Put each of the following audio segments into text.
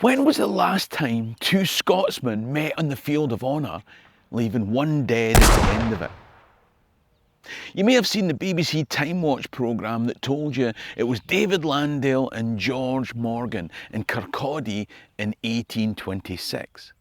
When was the last time two Scotsmen met on the field of honour, leaving one dead at the end of it? You may have seen the BBC Time Watch programme that told you it was David Landale and George Morgan in Kirkcaldy in 1826.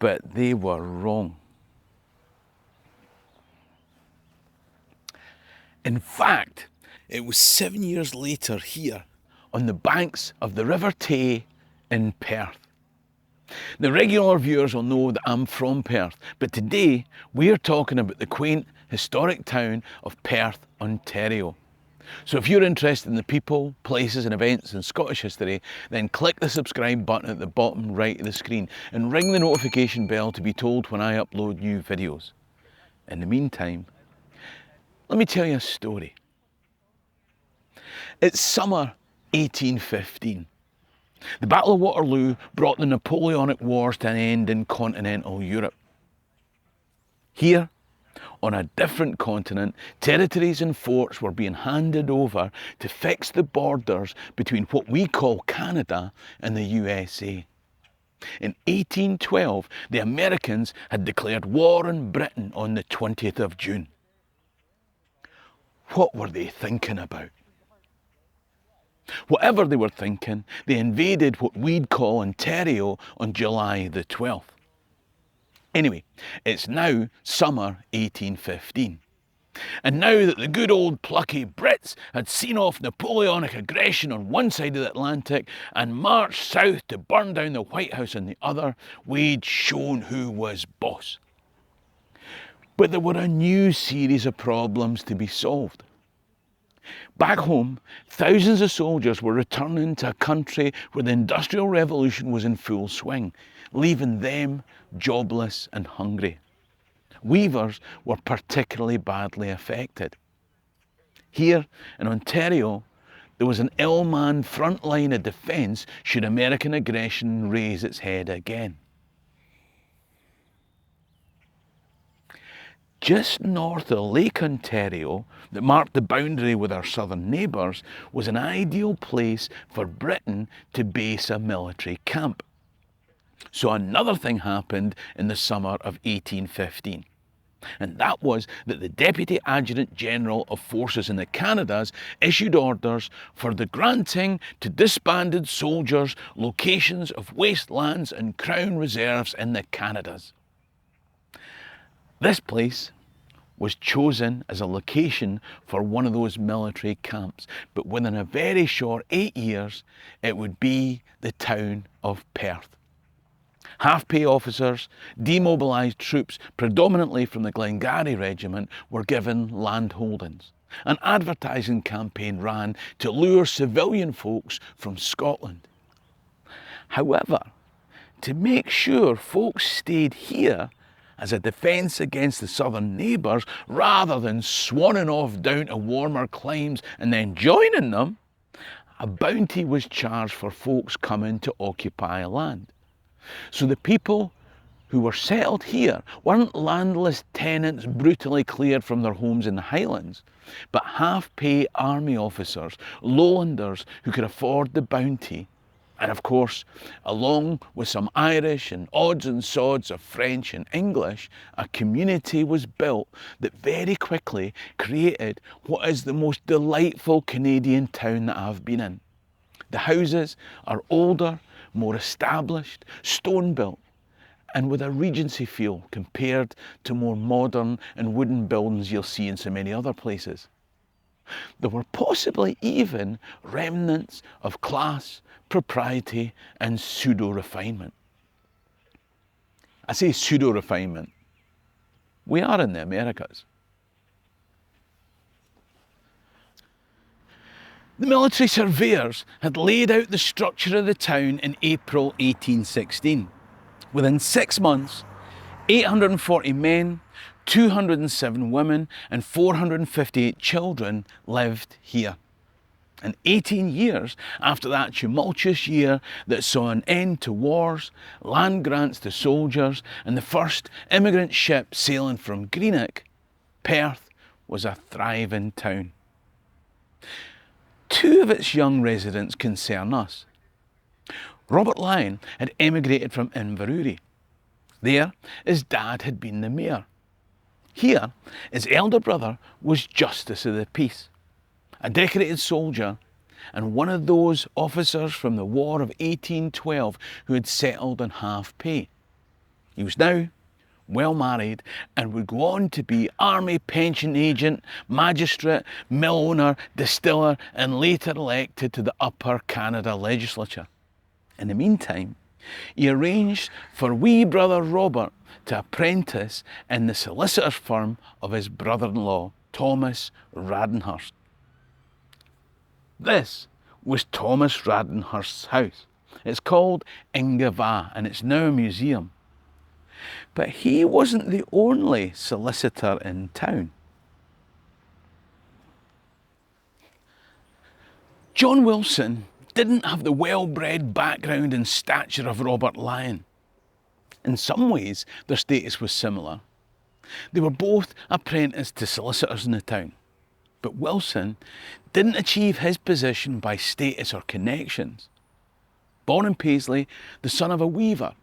But they were wrong. In fact, it was 7 years later here, on the banks of the River Tay in Perth. The regular viewers will know that I'm from Perth, but today we're talking about the quaint, historic town of Perth, Ontario. So if you're interested in the people, places and events in Scottish history, then click the subscribe button at the bottom right of the screen and ring the notification bell to be told when I upload new videos. In the meantime, let me tell you a story. It's summer 1815. The Battle of Waterloo brought the Napoleonic Wars to an end in continental Europe. Here, on a different continent, territories and forts were being handed over to fix the borders between what we call Canada and the USA. In 1812, the Americans had declared war on Britain on the 20th of June. What were they thinking about? Whatever they were thinking, they invaded what we'd call Ontario on July the 12th. Anyway, it's now summer 1815. And now that the good old plucky Brits had seen off Napoleonic aggression on one side of the Atlantic and marched south to burn down the White House on the other, we'd shown who was boss. But there were a new series of problems to be solved. Back home, thousands of soldiers were returning to a country where the Industrial Revolution was in full swing, leaving them jobless and hungry. Weavers were particularly badly affected. Here in Ontario, there was an ill-manned front line of defence should American aggression raise its head again. Just north of Lake Ontario, that marked the boundary with our southern neighbours, was an ideal place for Britain to base a military camp. So another thing happened in the summer of 1815. And that was that the Deputy Adjutant General of Forces in the Canadas issued orders for the granting to disbanded soldiers locations of wastelands and Crown reserves in the Canadas. This place was chosen as a location for one of those military camps, but within a very short 8 years, it would be the town of Perth. Half-pay officers, demobilised troops, predominantly from the Glengarry Regiment, were given land holdings. An advertising campaign ran to lure civilian folks from Scotland. However, to make sure folks stayed here as a defence against the southern neighbours, rather than swanning off down to warmer climes and then joining them, a bounty was charged for folks coming to occupy land. So the people who were settled here weren't landless tenants brutally cleared from their homes in the Highlands, but half-pay army officers, lowlanders who could afford the bounty. And of course, along with some Irish and odds and sods of French and English, a community was built that very quickly created what is the most delightful Canadian town that I've been in. The houses are older, more established, stone built, and with a Regency feel compared to more modern and wooden buildings you'll see in so many other places. There were possibly even remnants of class, propriety and pseudo-refinement. I say pseudo-refinement. We are in the Americas. The military surveyors had laid out the structure of the town in April 1816. Within 6 months, 840 men, 207 women and 458 children lived here. And 18 years after that tumultuous year that saw an end to wars, land grants to soldiers and the first immigrant ship sailing from Greenock, Perth was a thriving town. Two of its young residents concern us. Robert Lyon had emigrated from Inverurie. There, his dad had been the mayor. Here, his elder brother was Justice of the Peace, a decorated soldier and one of those officers from the War of 1812 who had settled on half pay. He was now well married and would go on to be army pension agent, magistrate, mill owner, distiller and later elected to the Upper Canada legislature. In the meantime, he arranged for wee brother Robert to apprentice in the solicitor's firm of his brother-in-law, Thomas Radenhurst. This was Thomas Radenhurst's house. It's called Ingava and it's now a museum. But he wasn't the only solicitor in town. John Wilson didn't have the well-bred background and stature of Robert Lyon. In some ways, their status was similar. They were both apprenticed to solicitors in the town. But Wilson didn't achieve his position by status or connections. Born in Paisley, the son of a weaver,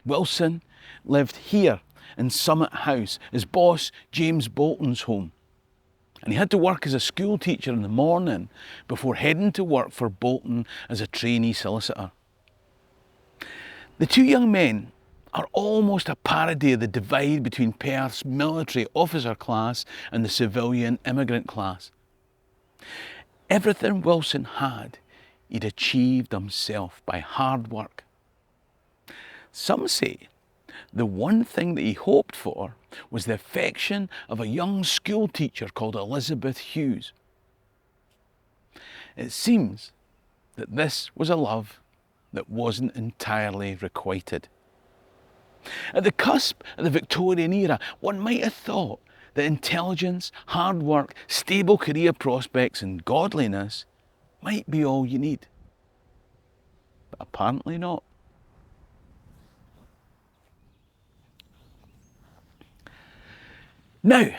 Wilson lived here in Summit House, his boss James Bolton's home. And he had to work as a school teacher in the morning before heading to work for Bolton as a trainee solicitor. The two young men are almost a parody of the divide between Perth's military officer class and the civilian immigrant class. Everything Wilson had, he'd achieved himself by hard work. Some say the one thing that he hoped for was the affection of a young school teacher called Elizabeth Hughes. It seems that this was a love that wasn't entirely requited. At the cusp of the Victorian era, one might have thought that intelligence, hard work, stable career prospects and godliness might be all you need. But apparently not. Now,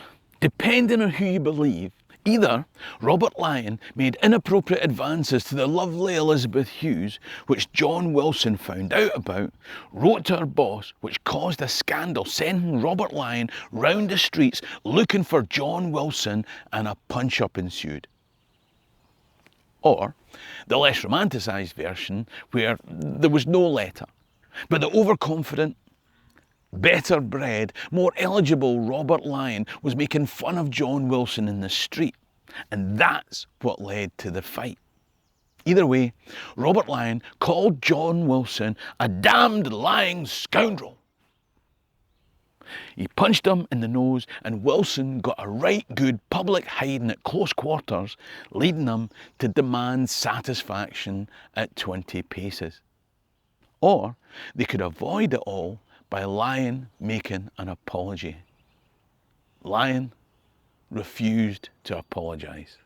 depending on who you believe, either Robert Lyon made inappropriate advances to the lovely Elizabeth Hughes, which John Wilson found out about, wrote to her boss, which caused a scandal, sending Robert Lyon round the streets looking for John Wilson, and a punch-up ensued. Or the less romanticised version, where there was no letter, but the overconfident, better bred, more eligible Robert Lyon was making fun of John Wilson in the street, and that's what led to the fight. Either way, Robert Lyon called John Wilson a damned lying scoundrel. He punched him in the nose, and Wilson got a right good public hiding at close quarters, leading him to demand satisfaction at 20 paces. Or they could avoid it all by Lyon making an apology. Lyon refused to apologise.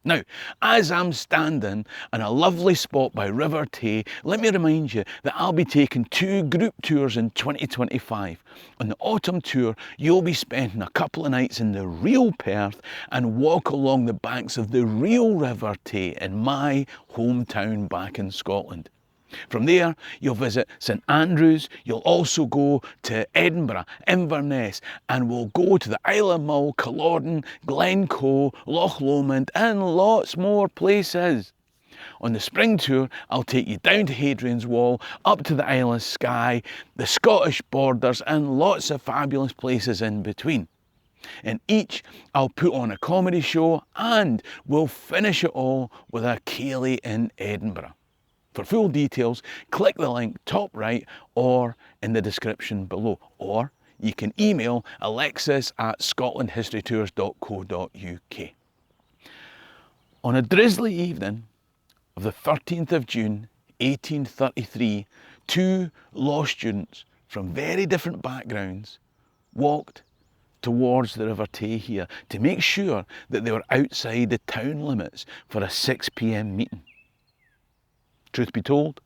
Now, as I'm standing in a lovely spot by River Tay, let me remind you that I'll be taking 2 group tours in 2025. On the autumn tour, you'll be spending a couple of nights in the real Perth and walk along the banks of the real River Tay in my hometown back in Scotland. From there, you'll visit St Andrews, you'll also go to Edinburgh, Inverness, and we'll go to the Isle of Mull, Culloden, Glencoe, Loch Lomond, and lots more places. On the spring tour, I'll take you down to Hadrian's Wall, up to the Isle of Skye, the Scottish borders, and lots of fabulous places in between. In each, I'll put on a comedy show, and we'll finish it all with a ceilidh in Edinburgh. For full details, click the link top right or in the description below, or you can email alexis@scotlandhistorytours.co.uk. On a drizzly evening of the 13th of June 1833, 2 law students from very different backgrounds walked towards the River Tay here to make sure that they were outside the town limits for a 6 p.m. meeting. Truth be told,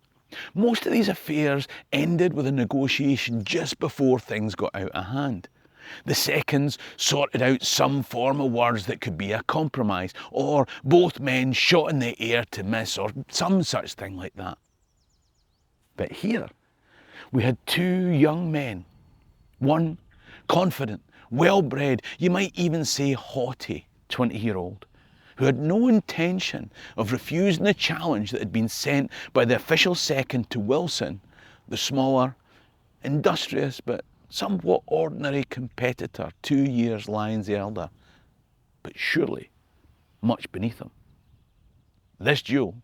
most of these affairs ended with a negotiation just before things got out of hand. The seconds sorted out some form of words that could be a compromise, or both men shot in the air to miss, or some such thing like that. But here, we had two young men, one confident, well-bred, you might even say haughty 20-year-old, who had no intention of refusing the challenge that had been sent by the official second to Wilson, the smaller, industrious but somewhat ordinary competitor 2 years Lions elder, but surely much beneath him. This duel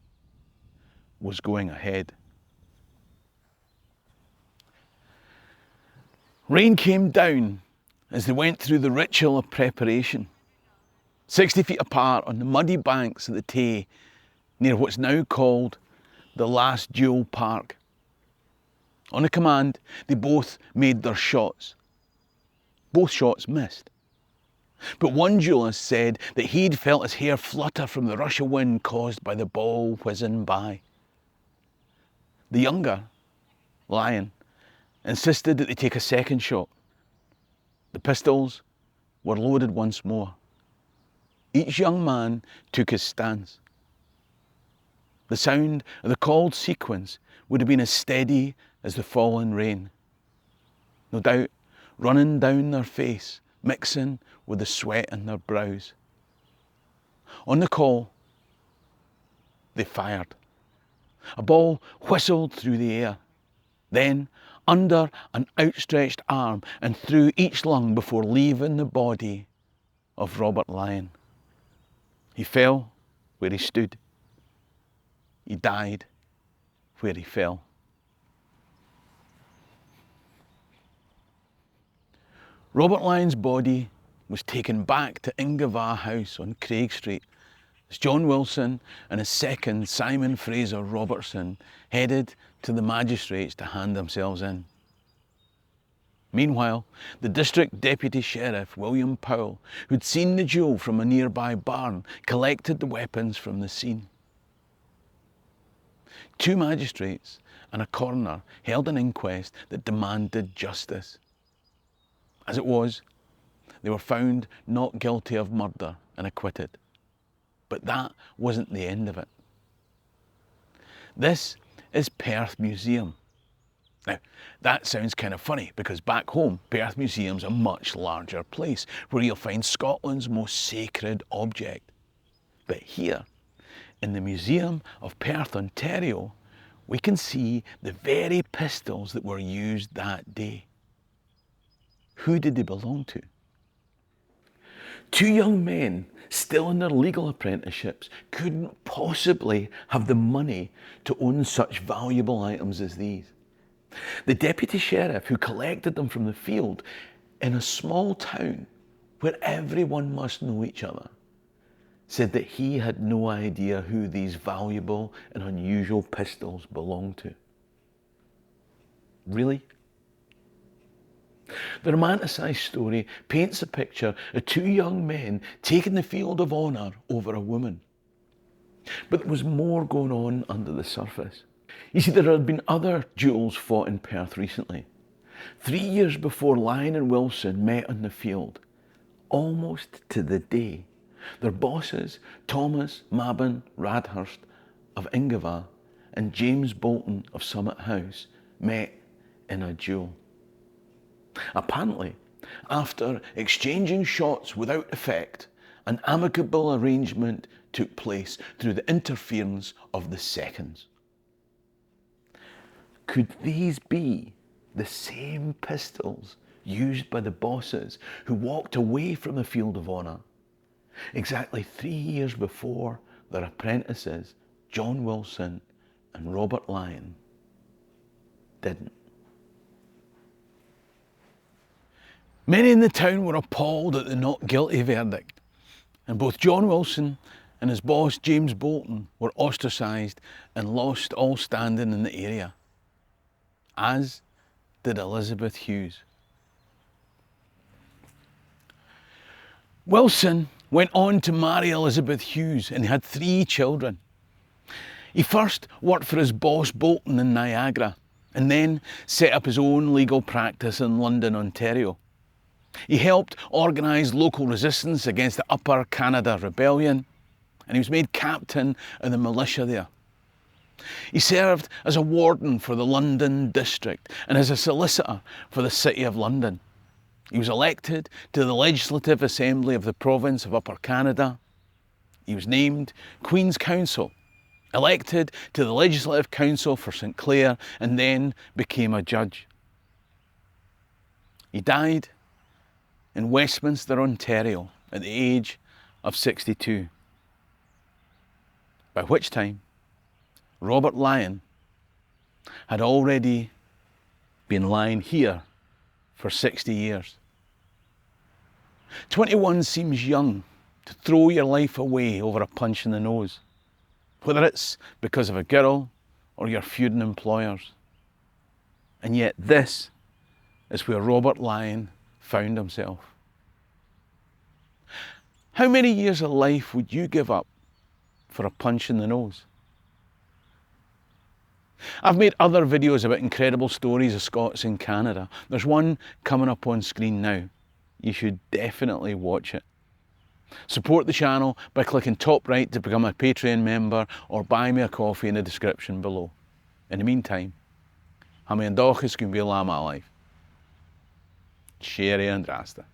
was going ahead. Rain came down as they went through the ritual of preparation, 60 feet apart on the muddy banks of the Tay, near what's now called the Last Duel Park. On a command, they both made their shots. Both shots missed. But one duellist said that he'd felt his hair flutter from the rush of wind caused by the ball whizzing by. The younger, Lion, insisted that they take a second shot. The pistols were loaded once more. Each young man took his stance. The sound of the called sequence would have been as steady as the falling rain, no doubt running down their face, mixing with the sweat in their brows. On the call, they fired. A ball whistled through the air, then under an outstretched arm and through each lung before leaving the body of Robert Lion. He fell where he stood. He died where he fell. Robert Lyon's body was taken back to Ingava House on Craig Street as John Wilson and his second, Simon Fraser Robertson, headed to the magistrates to hand themselves in. Meanwhile, the district deputy sheriff, William Powell, who'd seen the duel from a nearby barn, collected the weapons from the scene. Two magistrates and a coroner held an inquest that demanded justice. As it was, they were found not guilty of murder and acquitted. But that wasn't the end of it. This is Perth Museum. Now, that sounds kind of funny because back home, Perth Museum's a much larger place where you'll find Scotland's most sacred object. But here, in the Museum of Perth, Ontario, we can see the very pistols that were used that day. Who did they belong to? Two young men, still in their legal apprenticeships, couldn't possibly have the money to own such valuable items as these. The deputy sheriff who collected them from the field in a small town where everyone must know each other said that he had no idea who these valuable and unusual pistols belonged to. Really? The romanticised story paints a picture of two young men taking the field of honour over a woman. But there was more going on under the surface. You see, there had been other duels fought in Perth recently. 3 years before Lion and Wilson met on the field, almost to the day, their bosses, Thomas Mabon Radhurst of Ingava and James Bolton of Summit House, met in a duel. Apparently, after exchanging shots without effect, an amicable arrangement took place through the interference of the seconds. Could these be the same pistols used by the bosses who walked away from the field of honour exactly 3 years before their apprentices, John Wilson and Robert Lion, didn't? Many in the town were appalled at the not guilty verdict, and both John Wilson and his boss James Bolton were ostracised and lost all standing in the area, as did Elizabeth Hughes. Wilson went on to marry Elizabeth Hughes and had 3 children. He first worked for his boss Bolton in Niagara and then set up his own legal practice in London, Ontario. He helped organise local resistance against the Upper Canada Rebellion, and he was made captain of the militia there. He served as a warden for the London district and as a solicitor for the City of London. He was elected to the Legislative Assembly of the province of Upper Canada. He was named Queen's Counsel, elected to the Legislative Council for St Clair, and then became a judge. He died in Westminster, Ontario at the age of 62, by which time Robert Lyon had already been lying here for 60 years. 21 seems young to throw your life away over a punch in the nose, whether it's because of a girl or your feuding employers. And yet this is where Robert Lyon found himself. How many years of life would you give up for a punch in the nose? I've made other videos about incredible stories of Scots in Canada. There's one coming up on screen now. You should definitely watch it. Support the channel by clicking top right to become a Patreon member or buy me a coffee in the description below. In the meantime, ha mé an dóchas gún bhfuil am a life. Shéirí an drasta.